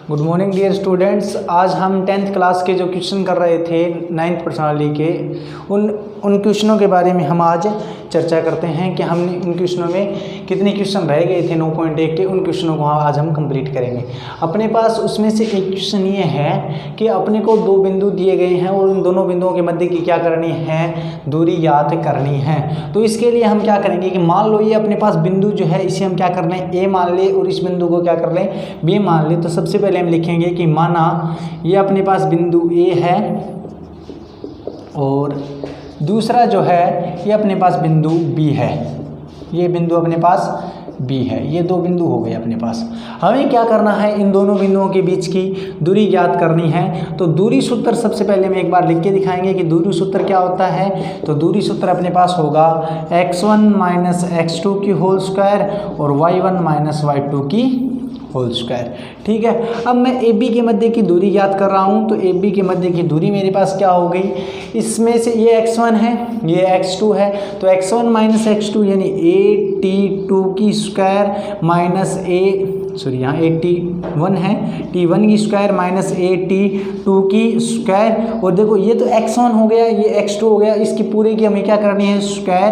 Good morning dear students. आज हम 10th class के जो क्वेश्चन कर रहे थे 9th प्रणाली के उन क्वेश्चनों के बारे में हम आज चर्चा करते हैं कि हमने उन क्वेश्चनों में कितने क्वेश्चन रह गए थे 9.1 के, उन क्वेश्चनों को आज हम कंप्लीट करेंगे। अपने पास उसमें से एक क्वेश्चन ये है कि अपने को दो बिंदु दिए गए हैं और उन दोनों बिंदुओं के मध्य की क्या करनी है, दूरी याद करनी है। तो इसके लिए हम क्या करेंगे कि मान लो ये अपने पास बिंदु जो है इसे हम क्या कर लें, ए मान ले, और इस बिंदु को क्या कर लें, बी मान ले। तो सबसे पहले हम लिखेंगे कि माना ये अपने पास बिंदु ए है और दूसरा जो है ये अपने पास बिंदु बी है। ये बिंदु अपने पास बी है। ये दो बिंदु हो गए अपने पास। हमें क्या करना है, इन दोनों बिंदुओं के बीच की दूरी ज्ञात करनी है। तो दूरी सूत्र सबसे पहले हम एक बार लिख के दिखाएंगे कि दूरी सूत्र क्या होता है। तो दूरी सूत्र अपने पास होगा x1 माइनस x2 की होल स्क्वायर और y1 माइनस y2 की होल स्क्वायर। ठीक है। अब मैं ए बी के मध्य की दूरी याद कर रहा हूँ। तो ए बी के मध्य की दूरी मेरे पास क्या हो गई, इसमें से ये x1 है, ये x2 है। तो x1 माइनस x2 यानी AT2 की स्क्वायर माइनस यहाँ AT1 है, T1 की स्क्वायर माइनस AT2 की स्क्वायर। और देखो ये तो x1 हो गया, ये x2 हो गया, इसकी पूरे की हमें क्या करनी है, स्क्वायर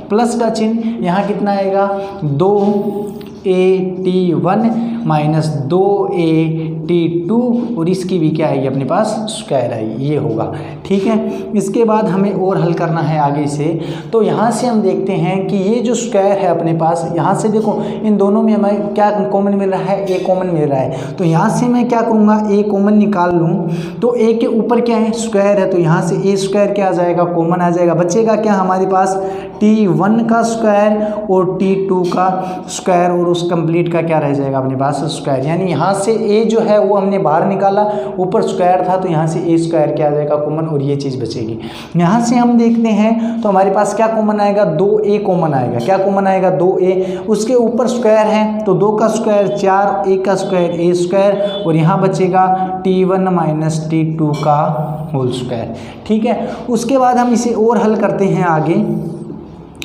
प्लस का चिन्ह। यहाँ कितना आएगा, 2AT1 माइनस 2AT2 और इसकी भी क्या आएगी अपने पास, स्क्वायर आएगी। ये होगा। ठीक है। इसके बाद हमें और हल करना है आगे से। तो यहाँ से हम देखते हैं कि ये जो स्क्वायर है अपने पास, यहाँ से देखो इन दोनों में हमें क्या कॉमन मिल रहा है, ए कॉमन मिल रहा है। तो यहाँ से मैं क्या करूँगा, ए कॉमन निकाल लूँ। तो ए के ऊपर क्या है, स्क्वायर है। तो यहाँ से ए स्क्वायर क्या आ जाएगा, कॉमन आ जाएगा। बचेगा क्या हमारे पास, T1 का स्क्वायर और T2 का स्क्वायर और उस कंप्लीट का क्या रह जाएगा अपने पास, स्क्वायर। यानी यहाँ से ए जो है वो हमने बाहर निकाला, ऊपर स्क्वायर था, तो यहाँ से ए स्क्वायर क्या आ जाएगा, कॉमन, और ये चीज़ बचेगी। यहाँ से हम देखते हैं तो हमारे पास क्या कॉमन आएगा, 2a कॉमन आएगा। क्या कॉमन आएगा, 2a। उसके ऊपर स्क्वायर है तो 2 का स्क्वायर 4, a का स्क्वायर a स्क्वायर, और यहाँ बचेगा T1 माइनस T2 का होल स्क्वायर। ठीक है। उसके बाद हम इसे और हल करते हैं आगे।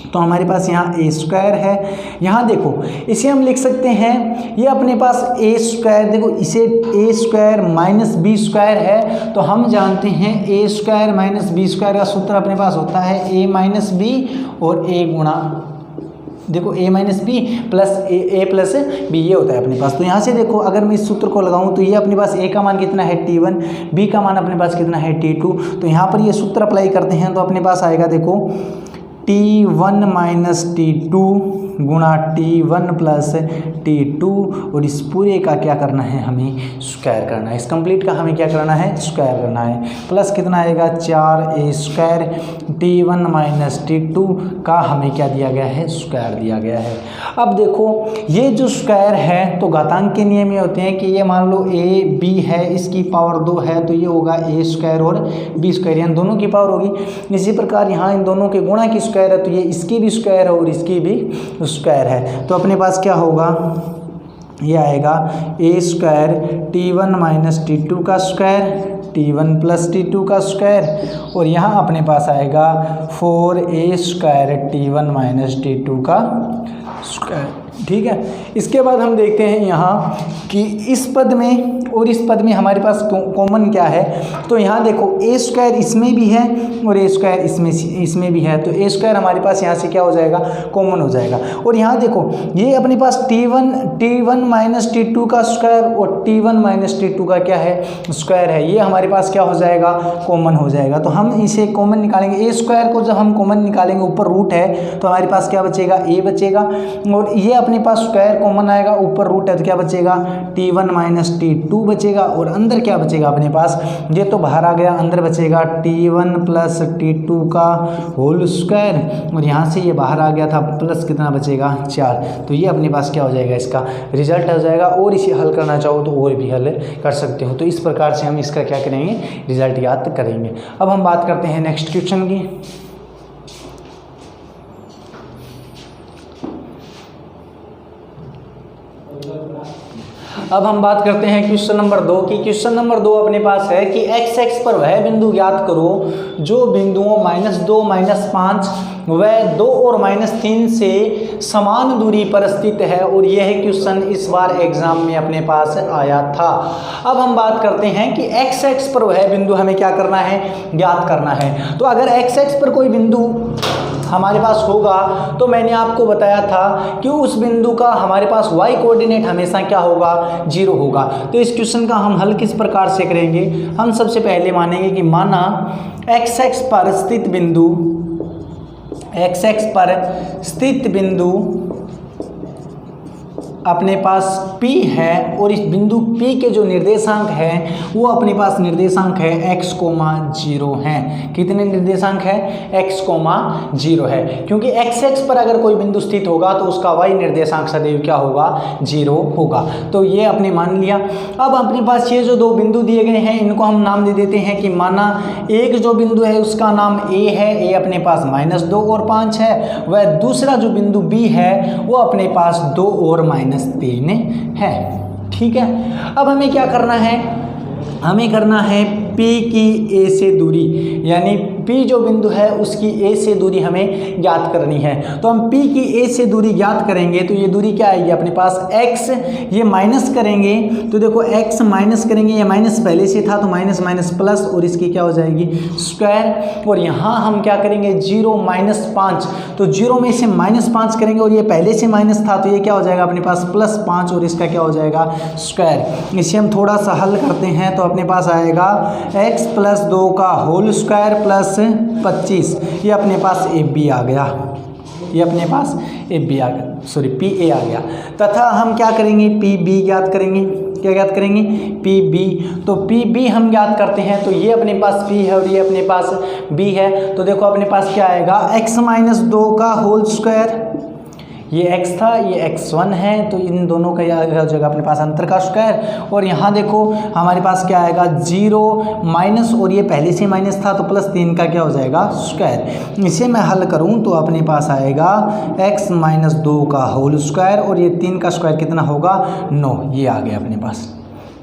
तो हमारे पास यहाँ ए स्क्वायर है। यहाँ देखो इसे हम लिख सकते हैं, ये अपने पास ए स्क्वायर, देखो इसे ए स्क्वायर माइनस बी स्क्वायर है। तो हम जानते हैं ए स्क्वायर माइनस बी स्क्वायर का सूत्र अपने पास होता है ए माइनस बी और ए गुणा, देखो ए माइनस बी प्लस ए प्लस बी, ये होता है अपने पास। तो यहाँ से देखो अगर मैं इस सूत्र को लगाऊं तो ये अपने पास ए का मान कितना है, T1, बी का मान अपने पास कितना है, T2। तो यहाँ पर ये सूत्र अप्लाई करते हैं तो अपने पास आएगा, देखो T1 माइनस T2 गुणा T1 प्लस T2, और इस पूरे का क्या करना है, हमें स्क्वायर करना है। इस कंप्लीट का हमें क्या करना है, स्क्वायर करना है। प्लस कितना आएगा, 4a square, T1 minus T2 का हमें क्या दिया गया है, स्क्वायर दिया गया है। अब देखो ये जो स्क्वायर है तो घातांक के नियम ये होते हैं कि ये मान लो a b है, इसकी पावर 2 है, तो ये होगा a स्क्वायर और b स्क्वायर, यानी दोनों की पावर होगी। इसी प्रकार यहाँ इन दोनों के गुणा की स्क्वायर है, तो ये इसकी भी स्क्वायर है और इसकी भी स्क्वायर है। तो अपने पास क्या होगा, ये आएगा ए स्क्वायर T1 माइनस T2 का स्क्वायर, T1 प्लस T2 का स्क्वायर, और यहाँ अपने पास आएगा 4a square T1 minus T2 का स्क्वायर। ठीक है। इसके बाद हम देखते हैं यहाँ कि इस पद में और इस पद में हमारे पास कॉमन क्या है। तो यहाँ देखो ए स्क्वायर इसमें भी है और ए स्क्वायर इसमें भी है। तो ए स्क्वायर हमारे पास यहाँ से क्या हो जाएगा, कॉमन हो जाएगा। और यहाँ देखो ये अपने पास T1 माइनस T2 का स्क्वायर और T1 माइनस T2 का क्या है, स्क्वायर है। ये हमारे पास क्या हो जाएगा, कॉमन हो जाएगा। तो हम इसे कॉमन निकालेंगे। ए स्क्वायर को जब हम कॉमन निकालेंगे, ऊपर रूट है, तो हमारे पास क्या बचेगा, ए बचेगा, और ये अपने पास स्क्वायर कॉमन आएगा, ऊपर रूट है, तो क्या बचेगा, T1 माइनस T2 बचेगा, और अंदर क्या बचेगा अपने पास, ये तो बाहर आ गया, अंदर बचेगा T1 प्लस T2 का होल स्क्वायर, और यहाँ से ये बाहर आ गया था, प्लस कितना बचेगा, 4। तो ये अपने पास क्या हो जाएगा, इसका रिजल्ट हो जाएगा। और इसे हल करना चाहो तो और भी हल कर सकते हो। तो इस प्रकार से हम इसका क्या करेंगे, रिजल्ट याद करेंगे। अब हम बात करते हैं नेक्स्ट क्वेश्चन की। अब हम बात करते हैं क्वेश्चन नंबर 2 की। क्वेश्चन नंबर 2 अपने पास है कि एक्स एक्स पर वह बिंदु ज्ञात करो जो बिंदुओं -2, -5 व 2 और -3 से समान दूरी पर स्थित है। और यह क्वेश्चन इस बार एग्जाम में अपने पास आया था। अब हम बात करते हैं कि एक्स एक्स पर वह बिंदु हमें क्या करना है, ज्ञात करना है। तो अगर एक्स एक्स पर कोई बिंदु हमारे पास होगा तो मैंने आपको बताया था कि उस बिंदु का हमारे पास y कोऑर्डिनेट हमेशा क्या होगा, 0 होगा। तो इस क्वेश्चन का हम हल किस प्रकार से करेंगे, हम सबसे पहले मानेंगे कि माना एक्स एक्स पर स्थित बिंदु, एक्स एक्स पर स्थित बिंदु अपने पास P है और इस बिंदु P के जो निर्देशांक हैं वो अपने पास निर्देशांक है x, 0 हैं। कितने निर्देशांक है, x, 0 है। क्योंकि x x पर अगर कोई बिंदु स्थित होगा तो उसका y निर्देशांक सदैव क्या होगा, 0 होगा। तो ये आपने मान लिया। अब अपने पास ये जो दो बिंदु दिए गए हैं इनको हम नाम दे देते हैं कि माना एक जो बिंदु है उसका नाम A है, A अपने पास -2 और 5 है, वह दूसरा जो बिंदु B है वो अपने पास 2 और -3 है। ठीक है। अब हमें क्या करना है, हमें करना है P की A से दूरी, यानी P जो बिंदु है उसकी A से दूरी हमें ज्ञात करनी है। तो हम P की A से दूरी ज्ञात करेंगे तो ये दूरी क्या आएगी अपने पास x, ये माइनस करेंगे तो देखो x माइनस करेंगे, ये माइनस पहले से था तो माइनस माइनस प्लस और इसकी क्या हो जाएगी स्क्वायर। और यहाँ हम क्या करेंगे 0 -5, तो 0 में से -5 करेंगे और ये पहले से माइनस था तो ये क्या हो जाएगा अपने पास +5 और इसका क्या हो जाएगा स्क्वायर। इसे हम थोड़ा सा हल करते हैं तो अपने पास आएगा x + 2 का होल स्क्वायर प्लस 25, ये अपने पास AB आ गया, ये अपने पास AB आ गया, सॉरी PA आ गया। तथा हम क्या करेंगे PB ज्ञात करेंगे, क्या ज्ञात करेंगे PB। तो PB हम ज्ञात करते हैं तो ये अपने पास P है और ये अपने पास B है। तो देखो अपने पास क्या आएगा x - 2 का होल स्क्वायर, ये x था ये x1 है तो इन दोनों का यह हो जाएगा अपने पास अंतर का स्क्वायर। और यहाँ देखो हमारे पास क्या आएगा 0 माइनस और ये पहले से माइनस था तो +3 का क्या हो जाएगा स्क्वायर। इसे मैं हल करूँ तो अपने पास आएगा x - 2 का होल स्क्वायर और ये 3 का स्क्वायर कितना होगा 9, ये आ गया अपने पास।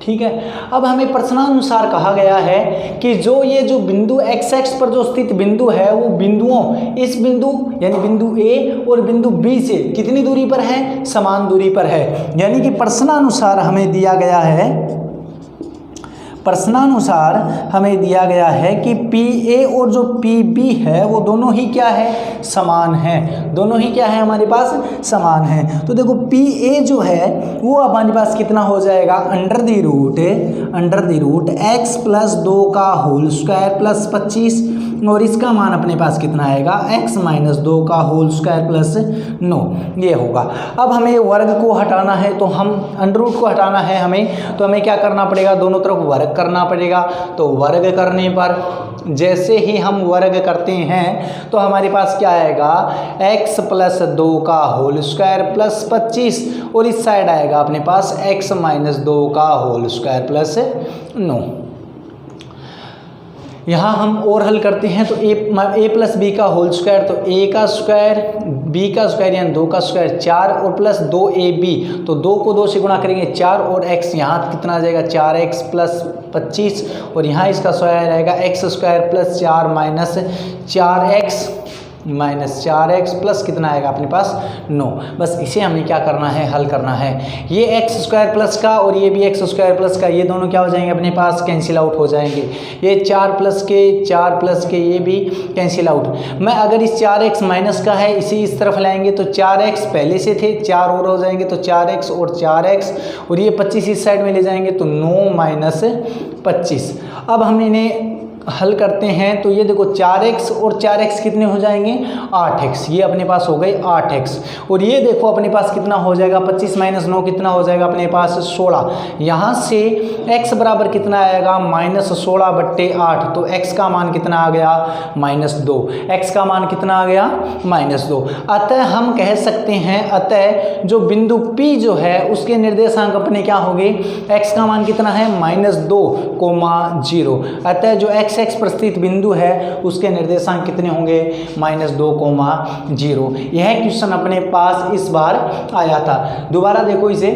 ठीक है। अब हमें प्रश्नानुसार कहा गया है कि ये जो बिंदु x x पर जो स्थित बिंदु है वो बिंदुओं इस बिंदु यानी बिंदु A और बिंदु B से कितनी दूरी पर है, समान दूरी पर है। यानी कि प्रश्नानुसार हमें दिया गया है, प्रश्नानुसार हमें दिया गया है कि PA और जो PB है वो दोनों ही क्या है, समान है, दोनों ही क्या है हमारे पास समान है। तो देखो PA जो है वो हमारे पास कितना हो जाएगा अंडर द रूट x + 2 का होल स्क्वायर प्लस 25 और इसका मान अपने पास कितना आएगा x - 2 का होल स्क्वायर प्लस 9, ये होगा। अब हमें वर्ग को हटाना है तो हम अंडर रूट को हटाना है हमें, तो हमें क्या करना पड़ेगा, दोनों तरफ वर्ग करना पड़ेगा। तो वर्ग करने पर जैसे ही हम वर्ग करते हैं तो हमारे पास क्या आएगा x + 2 का होल स्क्वायर प्लस 25 और इस साइड आएगा अपने पास x - 2 का होल स्क्वायर प्लस 9। यहाँ हम और हल करते हैं तो a + b का होल स्क्वायर, तो a का स्क्वायर b का स्क्वायर यानी 2 का स्क्वायर 4 और प्लस 2ab, तो 2 को 2 से गुणा करेंगे 4 और x यहाँ कितना आ जाएगा 4x + 25 और यहाँ इसका स्क्वायर आएगा x² + 4 -4x प्लस कितना आएगा अपने पास 9। बस इसे हमें क्या करना है, हल करना है। ये x² प्लस का और ये भी x² प्लस का, ये दोनों क्या हो जाएंगे अपने पास कैंसिल आउट हो जाएंगे। ये 4 प्लस के ये भी कैंसिल आउट। मैं अगर इस 4x माइनस का है इसे इस तरफ लाएंगे तो 4x पहले से थे 4 और हो जाएंगे तो 4x और 4x और ये 25 इस साइड में ले जाएंगे तो 9 - 25। अब हम इन्हें हल करते हैं तो ये देखो 4x और 4x कितने हो जाएंगे 8x, ये अपने पास हो गए 8x और ये देखो अपने पास कितना हो जाएगा 25 - 9 कितना हो जाएगा अपने पास 16। यहाँ से x बराबर कितना आएगा -16/8, तो x का मान कितना आ गया -2, x का मान कितना आ गया -2। अतः हम कह सकते हैं, अतः जो बिंदु P जो है उसके निर्देशांक अपने क्या हो गए, x का मान कितना है -2, 0। अतः जो x पर स्थित बिंदु है उसके निर्देशांक कितने होंगे -2, 0। यह क्वेश्चन अपने पास इस बार आया था। दोबारा देखो इसे,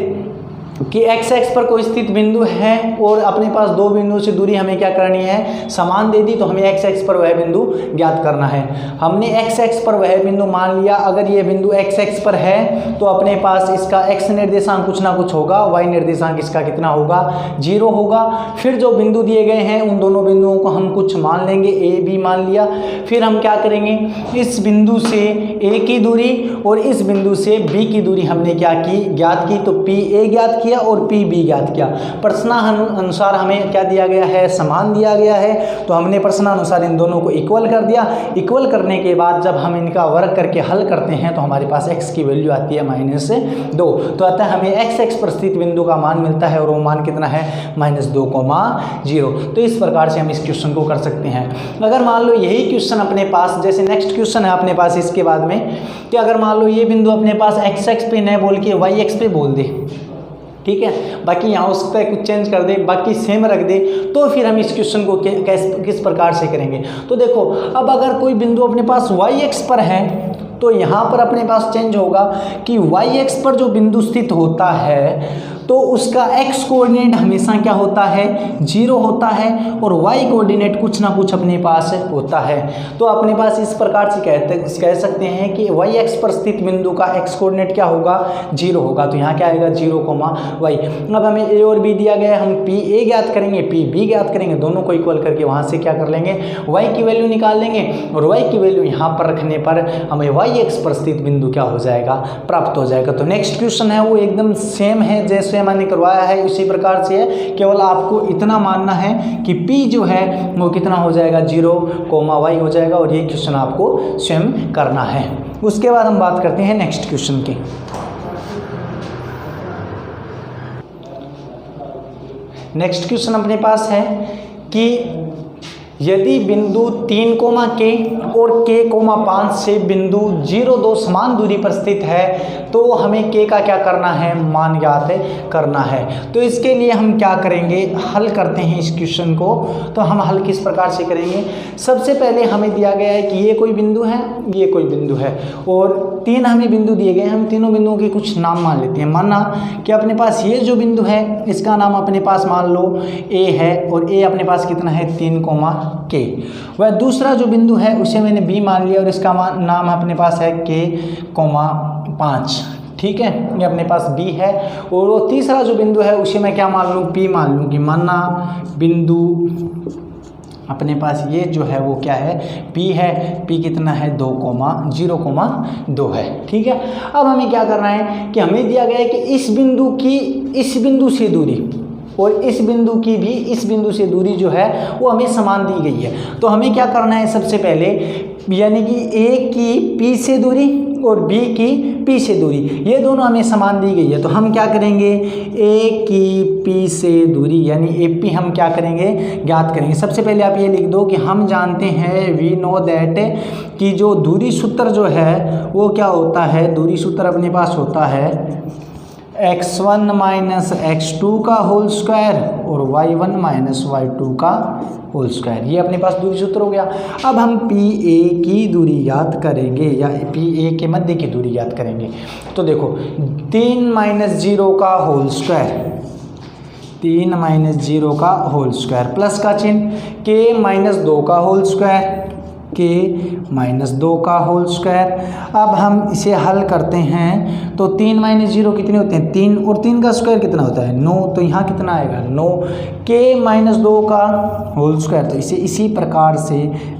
कि एक्स एक्स पर कोई स्थित बिंदु है और अपने पास दो बिंदुओं से दूरी हमें क्या करनी है, समान दे दी, तो हमें एक्स एक्स पर वह बिंदु ज्ञात करना है। हमने एक्स एक्स पर वह बिंदु मान लिया, अगर ये बिंदु एक्स एक्स पर है तो अपने पास इसका एक्स निर्देशांक कुछ ना कुछ होगा, वाई निर्देशांक इसका कितना होगा, 0 होगा। फिर जो बिंदु दिए गए हैं उन दोनों बिंदुओं को हम कुछ मान लेंगे, ए बी मान लिया। फिर हम क्या करेंगे, इस बिंदु से ए की दूरी और इस बिंदु से बी की दूरी हमने क्या की, ज्ञात की। तो पी ए ज्ञात किया और पी बी ज्ञात किया। प्रश्नानुसार हमें क्या दिया गया है, समान दिया गया है, तो हमने प्रश्नानुसार इन दोनों को इक्वल कर दिया। इक्वल करने के बाद जब हम इनका वर्ग करके हल करते हैं तो हमारे पास x की वैल्यू आती है -2। तो अतः हमें x x पर स्थित बिंदु का मान मिलता है और वो मान कितना है, -2,0। तो इस प्रकार से हम इस क्वेश्चन को कर सकते हैं। अगर मान लो यही क्वेश्चन अपने पास, जैसे नेक्स्ट क्वेश्चन है अपने पास इसके बाद में, कि अगर मान लो ये बिंदु अपने पास x x पे न बोल के y x पे बोल दे, ठीक है, बाकी यहाँ उस पर कुछ चेंज कर दे, बाकी सेम रख दे, तो फिर हम इस क्वेश्चन को किस प्रकार से करेंगे। तो देखो, अब अगर कोई बिंदु अपने पास वाई एक्स पर है तो यहाँ पर अपने पास चेंज होगा कि वाई एक्स पर जो बिंदु स्थित होता है तो उसका एक्स कोऑर्डिनेट हमेशा क्या होता है, 0 होता है, और वाई कोऑर्डिनेट कुछ ना कुछ अपने पास होता है। तो अपने पास इस प्रकार से कह सकते हैं कि वाई एक्स पर स्थित बिंदु का एक्स कोऑर्डिनेट क्या होगा, 0 होगा। तो यहाँ क्या आएगा, 0,y। अब हमें ए और बी दिया गया है, हम पी ए ज्ञात करेंगे, पी बी ज्ञात करेंगे, दोनों को इक्वल करके वहाँ से क्या कर लेंगे, वाई की वैल्यू निकाल लेंगे, और वाई की वैल्यू यहाँ पर रखने पर हमें वाई एक्स पर स्थित बिंदु क्या हो जाएगा, प्राप्त हो जाएगा। तो नेक्स्ट क्वेश्चन है वो एकदम सेम है जैसे मैंने करवाया है, उसी प्रकार से है, केवल आपको इतना मानना है कि P जो है वो कितना हो जाएगा, 0,y हो जाएगा, और ये क्वेश्चन आपको स्वयं करना है। उसके बाद हम बात करते हैं नेक्स्ट क्वेश्चन की। नेक्स्ट क्वेश्चन अपने पास है कि यदि बिंदु 3, k और k, 5 से बिंदु 0, 2 समान दूरी पर स्थित है तो हमें k का क्या करना है, मान ज्ञात करना है। तो इसके लिए हम क्या करेंगे, हल करते हैं इस क्वेश्चन को। तो हम हल किस प्रकार से करेंगे, सबसे पहले हमें दिया गया है कि ये कोई बिंदु है, ये कोई बिंदु है, और 3 हमें बिंदु दिए गए हैं। हम तीनों बिंदुओं के कुछ नाम मान लेते हैं। माना कि अपने पास ये जो बिंदु है इसका नाम अपने पास मान लो a है, और a अपने पास कितना है, 3, k। वह दूसरा जो बिंदु है उसे मैंने b मान लिया और इसका नाम अपने पास है k, 5। ठीक है, ये अपने पास b है। और वो तीसरा जो बिंदु है उसे मैं क्या मान लूँ, p मान लूँ। कि माना बिंदु अपने पास ये जो है वो क्या है, p है, p कितना है, 2,0,2 है। ठीक है, अब हमें क्या करना है कि हमें दिया गया है कि इस बिंदु की इस बिंदु से दूरी और इस बिंदु की भी इस बिंदु से दूरी जो है वो हमें समान दी गई है। तो हमें क्या करना है, सबसे पहले यानी कि a की p से दूरी और b की p से दूरी, ये दोनों हमें समान दी गई है। तो हम क्या करेंगे, a की p से दूरी यानी AP हम क्या करेंगे, ज्ञात करेंगे। सबसे पहले आप ये लिख दो कि हम जानते हैं, वी नो दैट, कि जो दूरी सूत्र जो है वो क्या होता है, दूरी सूत्र अपने पास होता है x1 माइनस x2 का होल स्क्वायर और y1 माइनस y2 का होल स्क्वायर। ये अपने पास दूरी सूत्र हो गया। अब हम PA की दूरी याद करेंगे या PA के मध्य की दूरी याद करेंगे। तो देखो 3 - 0 का होल स्क्वायर, 3 - 0 का होल स्क्वायर प्लस का चिन्ह, k - 2 का होल स्क्वायर, k - 2 का होल स्क्वायर। अब हम इसे हल करते हैं तो 3 - 0 कितने होते हैं, 3, और 3 का स्क्वायर कितना होता है, 9। तो यहाँ कितना आएगा, 9, k - 2 का होल स्क्वायर। तो इसे इसी प्रकार से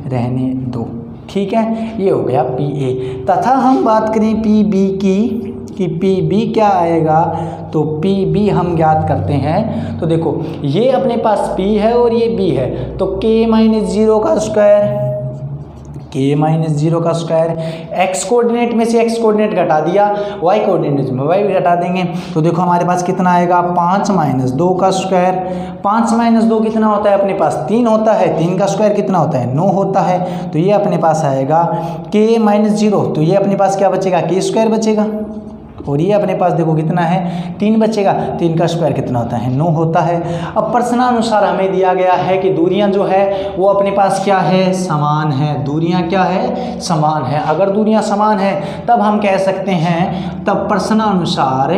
रहने दो। ठीक है, ये हो गया PA। तथा हम बात करें PB की कि PB क्या आएगा, तो PB हम ज्ञात करते हैं। तो देखो ये अपने पास P है और ये B है, तो k - 0 का स्क्वायर, k - 0 का स्क्वायर, x कोऑर्डिनेट में से x कोऑर्डिनेट घटा दिया, y कोऑर्डिनेट में y भी घटा देंगे। तो देखो हमारे पास कितना आएगा, 5 - 2 का स्क्वायर। 5 - 2 कितना होता है अपने पास, 3 होता है, 3 का स्क्वायर कितना होता है, 9 होता है। तो ये अपने पास आएगा k - 0, तो ये अपने पास क्या बचेगा, k स्क्वायर बचेगा। और ये अपने पास देखो कितना है, 3 बचेगा, 3 का स्क्वायर कितना होता है, 9 होता है। अब प्रश्नानुसार हमें दिया गया है कि दूरियां जो है वो अपने पास क्या है, समान है। दूरियां क्या है, समान है। अगर दूरियां समान है तब हम कह सकते हैं, तब प्रश्नानुसार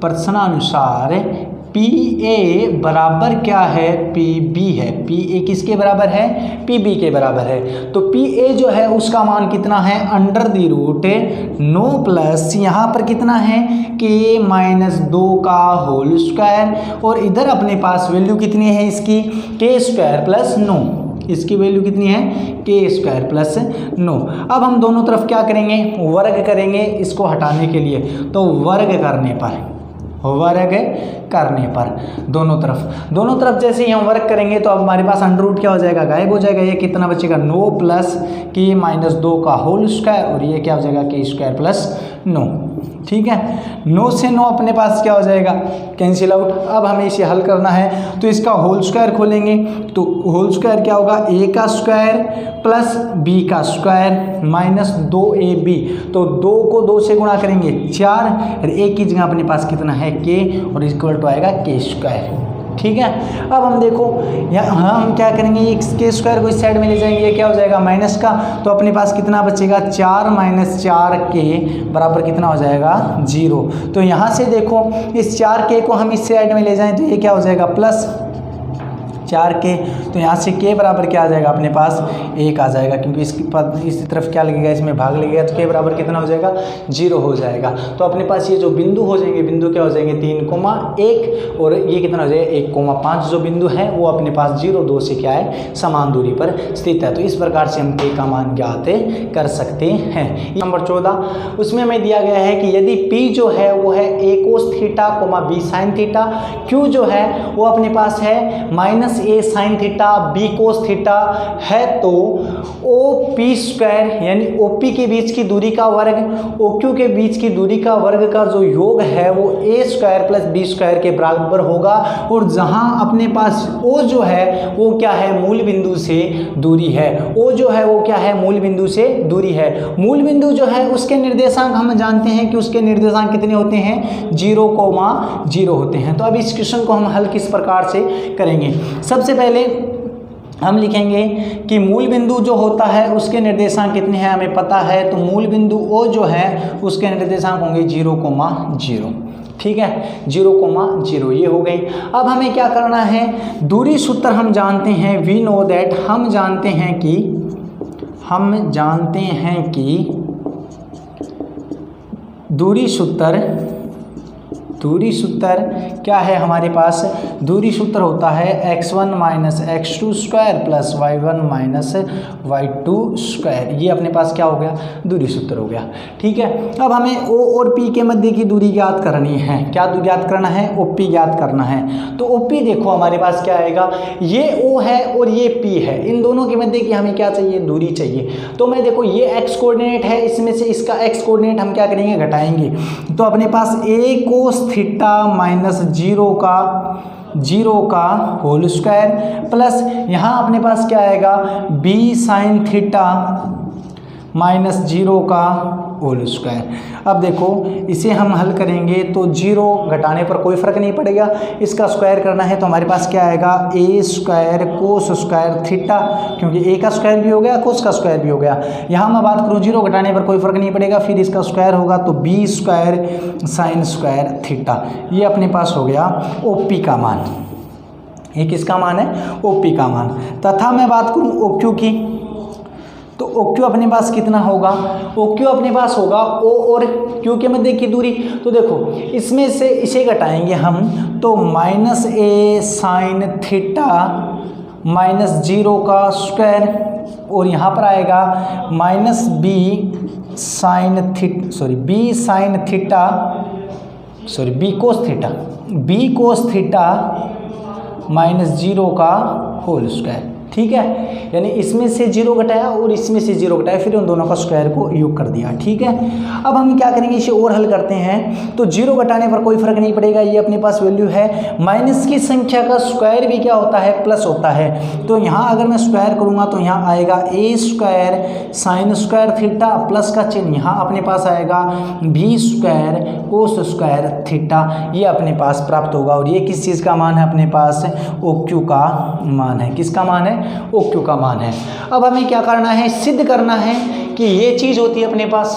प्रश्नानुसार पी ए बराबर क्या है, पी बी है। पी ए किसके बराबर है, पी बी के बराबर है। तो पी ए जो है उसका मान कितना है, अंडर द रूट 9 प्लस यहाँ पर कितना है के माइनस 2 का होल स्क्वायर, और इधर अपने पास वैल्यू कितनी है इसकी, के स्क्वायर प्लस 9। इसकी वैल्यू कितनी है, के स्क्वायर प्लस 9। अब हम दोनों तरफ क्या करेंगे, वर्ग करेंगे इसको हटाने के लिए। तो वर्ग करने पर दोनों तरफ जैसे ही हम वर्ग करेंगे तो अब हमारे पास अंडर रूट क्या हो जाएगा, गायब हो जाएगा। ये कितना बचेगा, 9 प्लस के माइनस 2 का होल स्क्वायर, और ये क्या हो जाएगा, के स्क्वायर प्लस 9। ठीक है, 9 से 9 अपने पास क्या हो जाएगा, कैंसिल आउट। अब हमें इसे हल करना है तो इसका होल स्क्वायर खोलेंगे तो होल स्क्वायर क्या होगा, ए का स्क्वायर प्लस बी का स्क्वायर माइनस 2ab। तो 2 को 2 से गुणा करेंगे 4, और एक की जगह अपने पास कितना है, के, और इक्वल टू आएगा के स्क्वायर। ठीक है, अब हम देखो यहाँ हम क्या करेंगे, इस के स्क्वायर को इस साइड में ले जाएंगे, ये क्या हो जाएगा माइनस का, तो अपने पास कितना बचेगा, 4 माइनस 4 के बराबर कितना हो जाएगा, 0। तो यहाँ से देखो इस 4 के को हम इस साइड में ले जाएं तो ये क्या हो जाएगा, प्लस 4 के। तो यहाँ से के बराबर क्या आ जाएगा, अपने पास 1 आ जाएगा, क्योंकि इस तरफ क्या लगेगा, इसमें भाग लगेगा, तो के बराबर कितना हो जाएगा, 0 हो जाएगा। तो अपने पास ये जो बिंदु हो जाएंगे, बिंदु क्या हो जाएंगे, 3,1, और ये कितना हो जाएगा, 1,5 जो बिंदु है वो अपने पास 0, 2 से क्या है, समान दूरी पर स्थित है। तो इस प्रकार से हम के का मान ज्ञात कर सकते हैं। नंबर 14, उसमें हमें दिया गया है कि यदि P जो है वो है a cos theta, B sin theta, Q जो है वो अपने पास है minus A sine theta, B cos theta है, तो ओ पी स्क्वायर यानी ओपी के बीच की दूरी का वर्ग, ओक्यू के बीच की दूरी का वर्ग का जो योग है वो ए स्क्वायर प्लस बी स्क्वायर के बराबर होगा। और जहां अपने पास ओ जो है वो क्या है, मूल बिंदु से दूरी है। ओ जो है वो क्या है, मूल बिंदु से दूरी है। मूल बिंदु जो है उसके निर्देशांक हम जानते हैं कि उसके निर्देशांक कितने होते हैं, 0,0 होते हैं। तो अब इस क्वेश्चन को हम हल किस प्रकार से करेंगे, सबसे पहले हम लिखेंगे कि मूल बिंदु जो होता है उसके निर्देशांक कितने हैं हमें पता है। तो मूल बिंदु ओ जो है उसके निर्देशांक होंगे 0,0। ठीक है, 0,0 ये हो गई। अब हमें क्या करना है, दूरी सूत्र हम जानते हैं, वी नो दैट, हम जानते हैं कि दूरी सूत्र क्या है हमारे पास, दूरी सूत्र होता है x1 minus x2 square plus y1 minus y2 square. ये अपने पास क्या हो गया, दूरी सूत्र हो गया। ठीक है, अब हमें O और P के मध्य की दूरी ज्ञात करनी है। क्या दूरी ज्ञात करना है, OP ज्ञात करना है। तो OP देखो हमारे पास क्या आएगा, ये O है और ये P है, इन दोनों के मध्य की हमें क्या चाहिए, दूरी चाहिए। तो मैं देखो ये x कोऑर्डिनेट है, इसमें से इसका x कोऑर्डिनेट हम क्या करेंगे, घटाएंगे। तो अपने पास a कोस थीटा माइनस 0 का होल स्क्वायर प्लस यहाँ अपने पास क्या आएगा, b साइन थीटा माइनस 0 का होल स्क्वायर। अब देखो इसे हम हल करेंगे तो 0 घटाने पर कोई फर्क नहीं पड़ेगा, इसका स्क्वायर करना है तो हमारे पास क्या आएगा, a square cos square theta, क्योंकि a का स्क्वायर भी हो गया कोस का स्क्वायर भी हो गया। यहाँ मैं बात करूँ 0 घटाने पर कोई फर्क नहीं पड़ेगा, फिर इसका स्क्वायर होगा तो b square sine square theta. ये अपने पास हो गया OP का मान। ये किसका मान है, OP का मान। तथा मैं बात करूँ OQ की, तो OQ अपने पास कितना होगा, OQ अपने पास होगा O और Q के मध्य की दूरी। तो देखो इसमें से इसे घटाएंगे हम तो minus a sine theta minus 0 का स्क्वायर, और यहाँ पर आएगा minus b sine cos theta minus 0 का होल स्क्वायर। ठीक है, यानी इसमें से 0 घटाया और इसमें से 0 घटाया, फिर उन दोनों का स्क्वायर को योग कर दिया। ठीक है, अब हम क्या करेंगे, इसे और हल करते हैं। तो 0 घटाने पर कोई फर्क नहीं पड़ेगा, ये अपने पास वैल्यू है। माइनस की संख्या का स्क्वायर भी क्या होता है, प्लस होता है। तो यहाँ अगर मैं स्क्वायर करूँगा तो यहाँ आएगा a square sine square theta plus का चिन्ह, यहाँ अपने पास आएगा b square cos square theta. ये अपने पास प्राप्त होगा, और ये किस चीज़ का मान है, अपने पास OQ का मान है। किसका मान है, OQ का मान है। अब हमें क्या करना है, सिद्ध करना है कि ये चीज़ होती है अपने पास।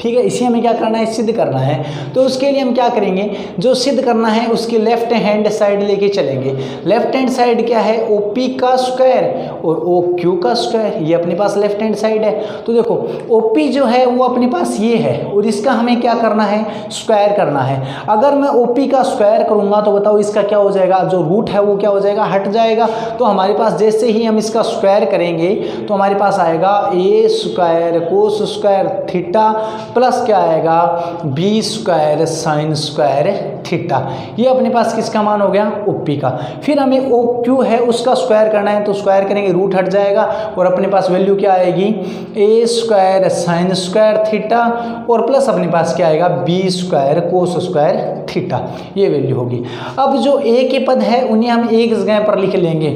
ठीक है, इसे हमें क्या करना है, सिद्ध करना है। तो उसके लिए हम क्या करेंगे, जो सिद्ध करना है उसकी लेफ्ट हैंड साइड लेके चलेंगे। लेफ्ट हैंड साइड क्या है, OP का स्क्वायर और OQ का स्क्वायर, ये अपने पास लेफ्ट हैंड साइड है। तो देखो OP जो है वो अपने पास ये है और इसका हमें क्या करना है, स्क्वायर करना है। अगर मैं OP का स्क्वायर करूंगा तो बताओ इसका क्या हो जाएगा, जो रूट है वो क्या हो जाएगा, हट जाएगा। तो हमारे पास जैसे ही हम इसका स्क्वायर करेंगे तो हमारे पास आएगा a square cos square theta plus क्या आएगा, b square sine square theta. ये अपने पास किसका मान हो गया, OP का। फिर हमें OQ है उसका स्क्वायर करना है, तो स्क्वायर करेंगे रूट हट जाएगा और अपने पास वैल्यू क्या आएगी, a square sine square theta और प्लस अपने पास क्या आएगा, b square cos square theta, ये वैल्यू होगी। अब जो a के पद है उन्हें हम एक जगह पर लिख लेंगे,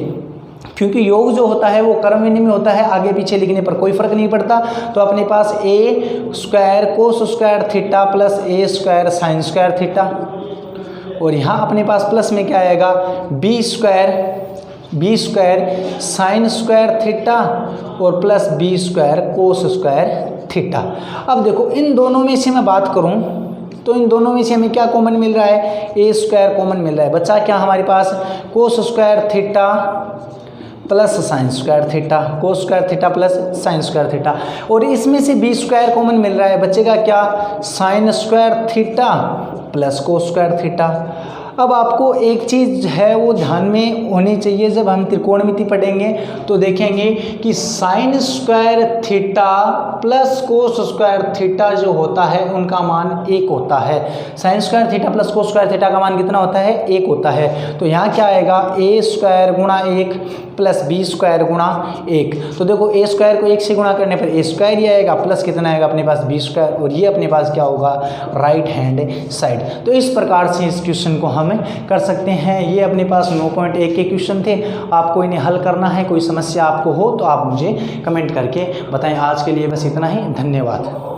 क्योंकि योग जो होता है वो क्रमविधि में होता है, आगे पीछे लिखने पर कोई फर्क नहीं पड़ता। तो अपने पास a square cos square theta plus a square sine square theta और यहाँ अपने पास प्लस में क्या आएगा, b square sine square theta और plus b square cos square theta. अब देखो इन दोनों में से मैं बात करूं तो इन दोनों में से हमें क्या कॉमन मिल रहा है, a स्क्वायर कॉमन मिल रहा है। बचा क्या हमारे पास, cos square theta plus sine square theta, cos square theta plus sine square theta और इसमें से b स्क्वायर कॉमन मिल रहा है। बचेगा क्या, sign square theta plus cos square theta. अब आपको एक चीज़ है वो ध्यान में होनी चाहिए, जब हम त्रिकोणमिति पढ़ेंगे तो देखेंगे कि sign square theta plus cos square theta जो होता है उनका मान 1 होता है। Sign square theta plus cos square theta का मान कितना होता है, 1 होता है। तो यहाँ क्या आएगा, a स्क्वायर गुणा 1 प्लस b स्क्वायर गुणा 1। तो देखो a स्क्वायर को 1 से गुणा करने पर a स्क्वायर ही आएगा प्लस कितना आएगा अपने पास b स्क्वायर और ये अपने पास क्या होगा, राइट हैंड साइड। तो इस प्रकार से इस क्वेश्चन को हम कर सकते हैं। ये अपने पास 9.1 के क्वेश्चन थे, आपको इन्हें हल करना है। कोई समस्या आपको हो तो आप मुझे कमेंट करके बताएं। आज के लिए बस इतना ही, धन्यवाद।